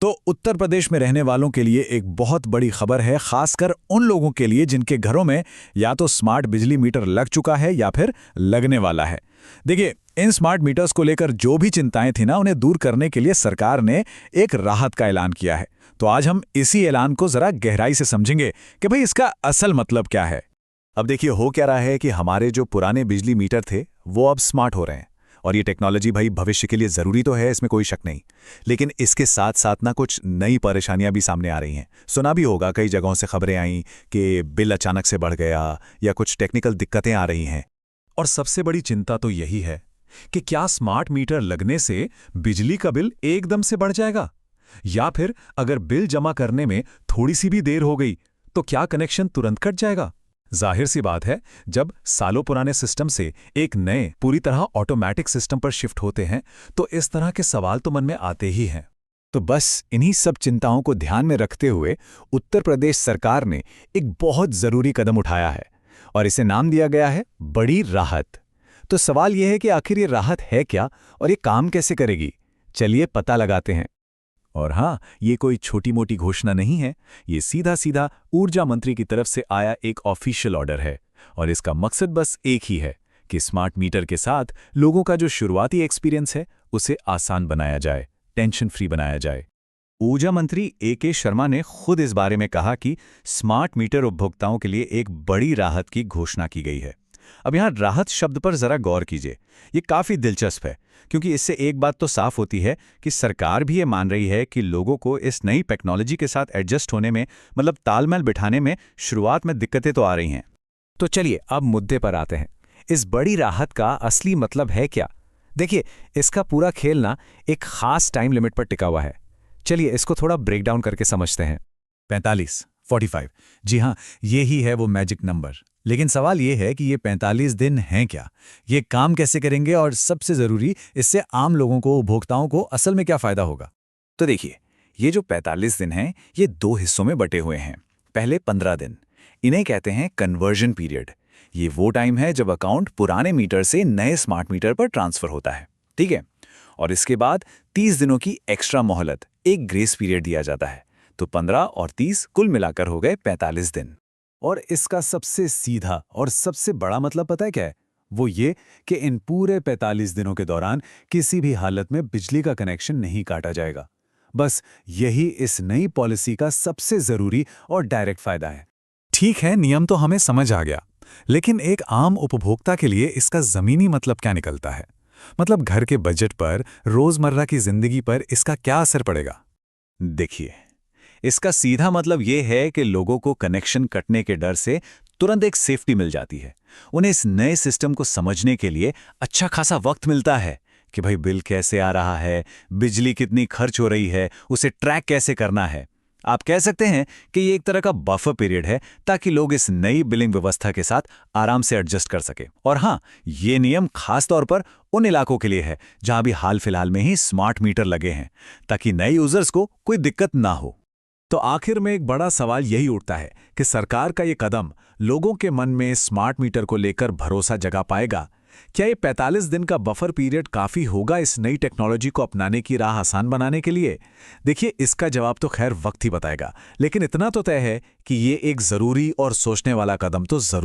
तो उत्तर प्रदेश में रहने वालों के लिए एक बहुत बड़ी खबर है, खासकर उन लोगों के लिए जिनके घरों में या तो स्मार्ट बिजली मीटर लग चुका है या फिर लगने वाला है। देखिए, इन स्मार्ट मीटर्स को लेकर जो भी चिंताएं थी ना, उन्हें दूर करने के लिए सरकार ने एक राहत का ऐलान किया है। तो आज हम इसी ऐलान को जरा गहराई से समझेंगे कि भाई इसका असल मतलब क्या है। अब देखिए, हो क्या रहा है कि हमारे जो पुराने बिजली मीटर थे वो अब स्मार्ट हो रहे हैं। और ये टेक्नोलॉजी भाई भविष्य के लिए ज़रूरी तो है, इसमें कोई शक नहीं। लेकिन इसके साथ साथ ना कुछ नई परेशानियां भी सामने आ रही हैं। सुना भी होगा, कई जगहों से खबरें आईं कि बिल अचानक से बढ़ गया या कुछ टेक्निकल दिक्कतें आ रही हैं। और सबसे बड़ी चिंता तो यही है कि क्या स्मार्ट मीटर लगने से बिजली का बिल एकदम से बढ़ जाएगा, या फिर अगर बिल जमा करने में थोड़ी सी भी देर हो गई तो क्या कनेक्शन तुरंत कट जाएगा। जाहिर सी बात है, जब सालों पुराने सिस्टम से एक नए पूरी तरह ऑटोमेटिक सिस्टम पर शिफ्ट होते हैं तो इस तरह के सवाल तो मन में आते ही हैं। तो बस इन्हीं सब चिंताओं को ध्यान में रखते हुए उत्तर प्रदेश सरकार ने एक बहुत ज़रूरी कदम उठाया है और इसे नाम दिया गया है बड़ी राहत। तो सवाल यह है कि आखिर ये राहत है क्या और ये काम कैसे करेगी। चलिए पता लगाते हैं। और हाँ, ये कोई छोटी मोटी घोषणा नहीं है, ये सीधा सीधा ऊर्जा मंत्री की तरफ से आया एक ऑफिशियल ऑर्डर है। और इसका मकसद बस एक ही है कि स्मार्ट मीटर के साथ लोगों का जो शुरुआती एक्सपीरियंस है उसे आसान बनाया जाए, टेंशन फ्री बनाया जाए। ऊर्जा मंत्री ए.के. शर्मा ने खुद इस बारे में कहा कि स्मार्ट मीटर उपभोक्ताओं के लिए एक बड़ी राहत की घोषणा की गई है। अब यहाँ राहत शब्द पर जरा गौर कीजिए, ये काफी दिलचस्प है, क्योंकि इससे एक बात तो साफ होती है कि सरकार भी ये मान रही है कि लोगों को इस नई टेक्नोलॉजी के साथ एडजस्ट होने में, मतलब तालमेल बिठाने में शुरुआत में दिक्कतें तो आ रही हैं। तो चलिए अब मुद्दे पर आते हैं। इस बड़ी राहत का असली मतलब है क्या? देखिए, इसका पूरा खेल ना एक खास टाइम लिमिट पर टिका हुआ है। चलिए इसको थोड़ा ब्रेक डाउन करके समझते हैं। 45 जी हाँ, ये ही है वो मैजिक नंबर। लेकिन सवाल ये है कि ये 45 दिन हैं क्या, ये काम कैसे करेंगे, और सबसे ज़रूरी, इससे आम लोगों को, उपभोक्ताओं को असल में क्या फ़ायदा होगा। तो देखिए, ये जो 45 दिन हैं ये दो हिस्सों में बटे हुए हैं। पहले 15 दिन, इन्हें कहते हैं कन्वर्जन पीरियड। ये वो टाइम है जब अकाउंट पुराने मीटर से नए स्मार्ट मीटर पर ट्रांसफ़र होता है, ठीक है। और इसके बाद 30 दिनों की एक्स्ट्रा मोहलत, एक ग्रेस पीरियड दिया जाता है। तो 15 और 30 कुल मिलाकर हो गए 45 दिन। और इसका सबसे सीधा और सबसे बड़ा मतलब पता है क्या है? वो ये कि इन पूरे 45 दिनों के दौरान किसी भी हालत में बिजली का कनेक्शन नहीं काटा जाएगा। बस यही इस नई पॉलिसी का सबसे ज़रूरी और डायरेक्ट फ़ायदा है। ठीक है, नियम तो हमें समझ आ गया, लेकिन एक आम उपभोक्ता के लिए इसका ज़मीनी मतलब क्या निकलता है? मतलब घर के बजट पर, रोज़मर्रा की ज़िंदगी पर इसका क्या असर पड़ेगा? देखिए, इसका सीधा मतलब ये है कि लोगों को कनेक्शन कटने के डर से तुरंत एक सेफ्टी मिल जाती है। उन्हें इस नए सिस्टम को समझने के लिए अच्छा खासा वक्त मिलता है कि भाई बिल कैसे आ रहा है, बिजली कितनी खर्च हो रही है, उसे ट्रैक कैसे करना है। आप कह सकते हैं कि ये एक तरह का बफर पीरियड है, ताकि लोग इस नई बिलिंग व्यवस्था के साथ आराम से एडजस्ट कर सके। और हाँ, ये नियम खास तौर पर उन इलाकों के लिए है जहां भी हाल फिलहाल में ही स्मार्ट मीटर लगे हैं, ताकि नए यूजर्स को कोई दिक्कत ना हो। तो आखिर में एक बड़ा सवाल यही उठता है कि सरकार का ये कदम लोगों के मन में स्मार्ट मीटर को लेकर भरोसा जगा पाएगा। क्या ये 45 दिन का बफर पीरियड काफ़ी होगा इस नई टेक्नोलॉजी को अपनाने की राह आसान बनाने के लिए? देखिए, इसका जवाब तो खैर वक्त ही बताएगा, लेकिन इतना तो तय है कि ये एक ज़रूरी और सोचने वाला कदम तो ज़रूर